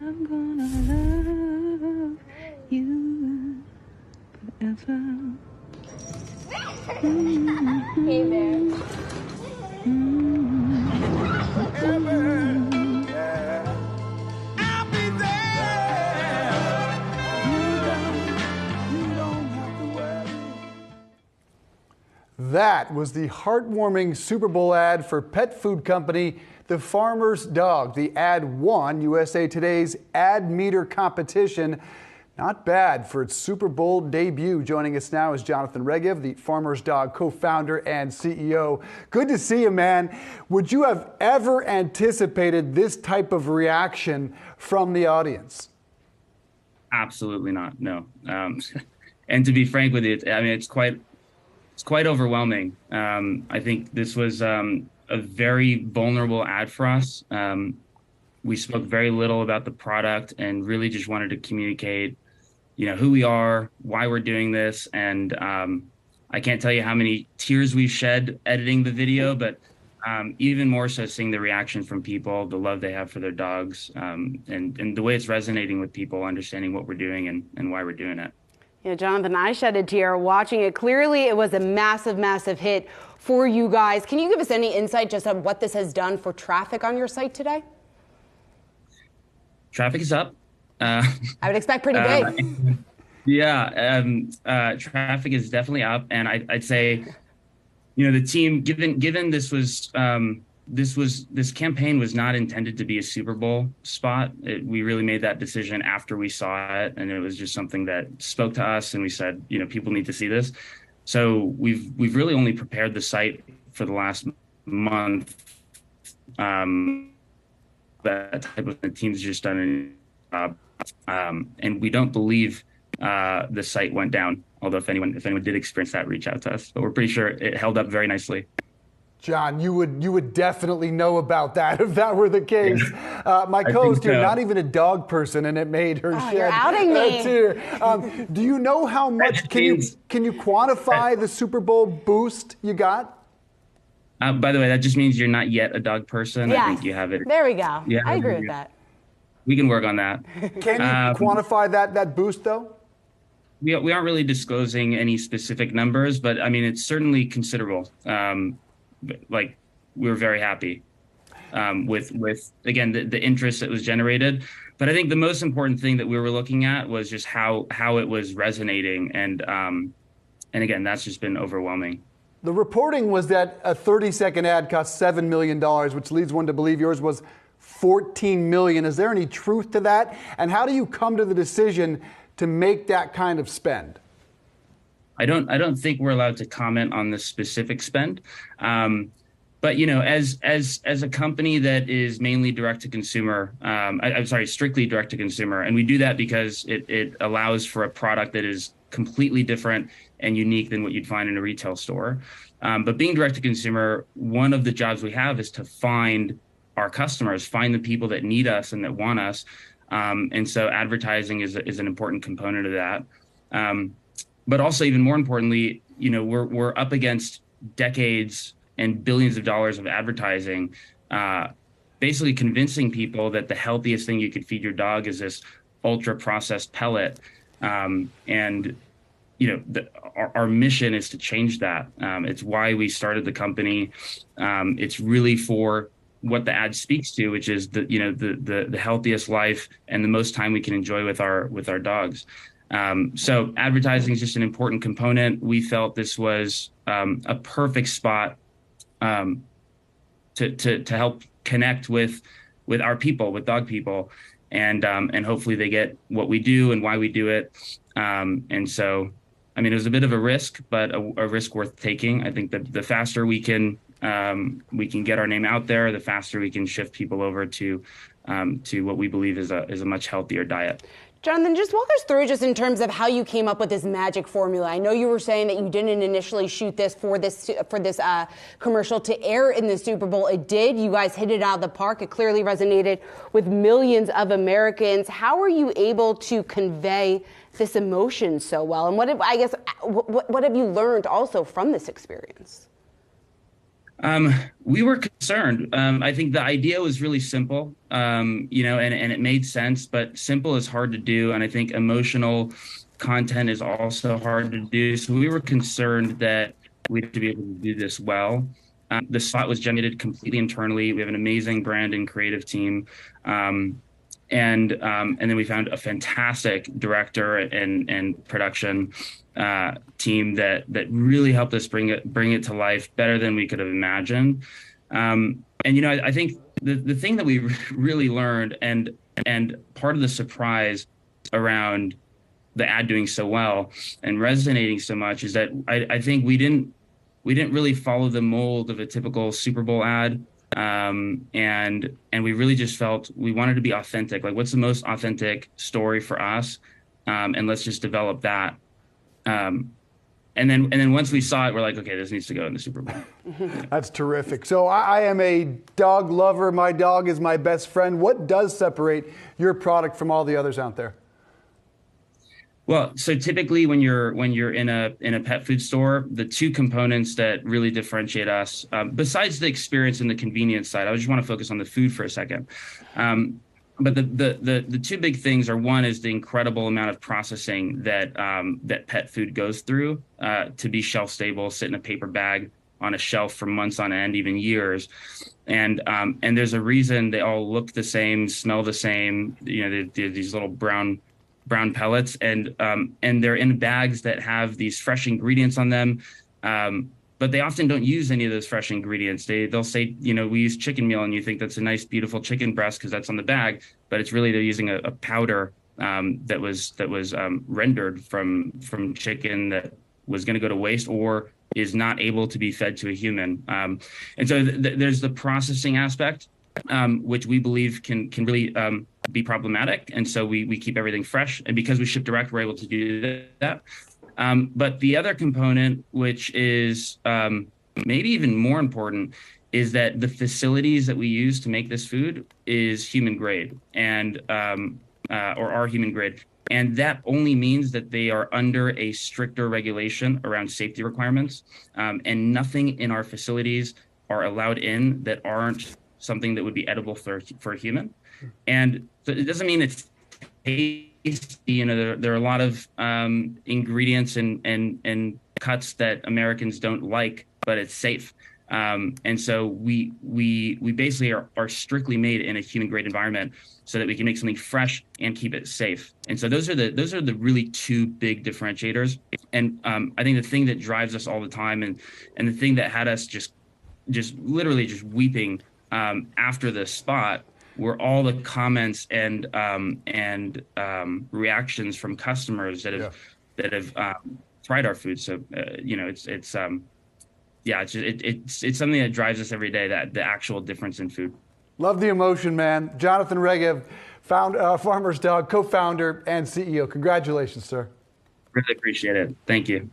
I'm gonna love you forever. Hey there. That was the heartwarming Super Bowl ad for pet food company The Farmer's Dog. The ad won USA Today's Ad Meter competition. Not bad for its Super Bowl debut. Joining us now is Jonathan Regev, the Farmer's Dog co-founder and CEO. Good to see you, man. Would you have ever anticipated this type of reaction from the audience? Absolutely not, no. And to be frank with you, I mean, it's quite overwhelming. I think this was a very vulnerable ad for us. We spoke very little about the product and really just wanted to communicate, who we are, why we're doing this. And I can't tell you how many tears we've shed editing the video, but even more so seeing the reaction from people, the love they have for their dogs, and the way it's resonating with people, understanding what we're doing and why we're doing it. Yeah, Jonathan, I shed a tear watching it. Clearly, it was a massive, massive hit for you guys. Can you give us any insight just on what this has done for traffic on your site today? Traffic is up. I would expect pretty big. Traffic is definitely up, and I'd say, the team, given this campaign was not intended to be a Super Bowl spot. We really made that decision after we saw it, and it was just something that spoke to us, and we said, people need to see this. So we've really only prepared the site for the last month. That type of the team's just done a job, and we don't believe the site went down. Although if anyone did experience that, reach out to us. But we're pretty sure it held up very nicely. John, you would definitely know about that if that were the case. My co-host here, not even a dog person, and it made her shed you're outing me. a tear. Do you know how much? Can you quantify the Super Bowl boost you got? By the way, that just means you're not yet a dog person. Yes. I think you have it. There we go. Yeah, I agree with that. We can work on that. Can you quantify that boost, though? We aren't really disclosing any specific numbers, but I mean, it's certainly considerable. We're very happy with again, the interest that was generated. But I think the most important thing that we were looking at was just how it was resonating. And again, that's just been overwhelming. The reporting was that a 30-second ad cost $7 million, which leads one to believe yours was $14 million. Is there any truth to that? And how do you come to the decision to make that kind of spend? I don't think we're allowed to comment on the specific spend. But as a company that is mainly direct to consumer, strictly direct to consumer, and we do that because it allows for a product that is completely different and unique than what you'd find in a retail store. But being direct to consumer, one of the jobs we have is to find our customers, find the people that need us and that want us. And so advertising is an important component of that. But also, even more importantly, we're up against decades and billions of dollars of advertising, basically convincing people that the healthiest thing you could feed your dog is this ultra processed pellet. Our mission is to change that. It's why we started the company. It's really for what the ad speaks to, which is the healthiest life and the most time we can enjoy with our dogs. So advertising is just an important component. We felt this was a perfect spot to help connect with our people, with dog people, and hopefully they get what we do and why we do it. And so, I mean, it was a bit of a risk, but a risk worth taking. I think that the faster we can get our name out there, the faster we can shift people over to what we believe is a much healthier diet. Jonathan, just walk us through just in terms of how you came up with this magic formula. I know you were saying that you didn't initially shoot this for this commercial to air in the Super Bowl. It did. You guys hit it out of the park. It clearly resonated with millions of Americans. How are you able to convey this emotion so well? And what have you learned also from this experience? We were concerned. I think the idea was really simple, and it made sense, but simple is hard to do. And I think emotional content is also hard to do. So we were concerned that we have to be able to do this well. The spot was generated completely internally. We have an amazing brand and creative team. And then we found a fantastic director and production team that really helped us bring it to life better than we could have imagined. I think the thing that we really learned and part of the surprise around the ad doing so well and resonating so much is that I think we didn't really follow the mold of a typical Super Bowl ad. And we really just felt we wanted to be authentic. Like, what's the most authentic story for us? And let's just develop that. And then once we saw it, we're like, okay, this needs to go in the Super Bowl. That's terrific. So I am a dog lover. My dog is my best friend. What does separate your product from all the others out there? Well, so typically when you're in a pet food store, the two components that really differentiate us, besides the experience and the convenience side, I just want to focus on the food for a second. But the two big things are, one is the incredible amount of processing that pet food goes through to be shelf stable, sit in a paper bag on a shelf for months on end, even years. And there's a reason they all look the same, smell the same. They're these little brown pellets, and they're in bags that have these fresh ingredients on them. But they often don't use any of those fresh ingredients. They'll say, we use chicken meal, and you think that's a nice, beautiful chicken breast because that's on the bag, but it's really they're using a powder that was rendered from chicken that was going to go to waste or is not able to be fed to a human. And so there's the processing aspect, which we believe can really be problematic. And so we keep everything fresh. And because we ship direct, we're able to do that. But the other component, which is maybe even more important, is that the facilities that we use to make this food is human grade and or are human grade. And that only means that they are under a stricter regulation around safety requirements. And nothing in our facilities are allowed in that aren't something that would be edible for a human. And so it doesn't mean it's tasty. There are a lot of ingredients and cuts that Americans don't like, but it's safe. And so we basically are strictly made in a human grade environment so that we can make something fresh and keep it safe. And so those are the really two big differentiators. And I think the thing that drives us all the time and the thing that had us just literally just weeping after the spot were all the comments and reactions from customers that have tried our food. So it's something that drives us every day, that the actual difference in food. Love the emotion, man. Jonathan Regev, Farmer's Dog, co-founder and CEO. Congratulations, sir. Really appreciate it. Thank you.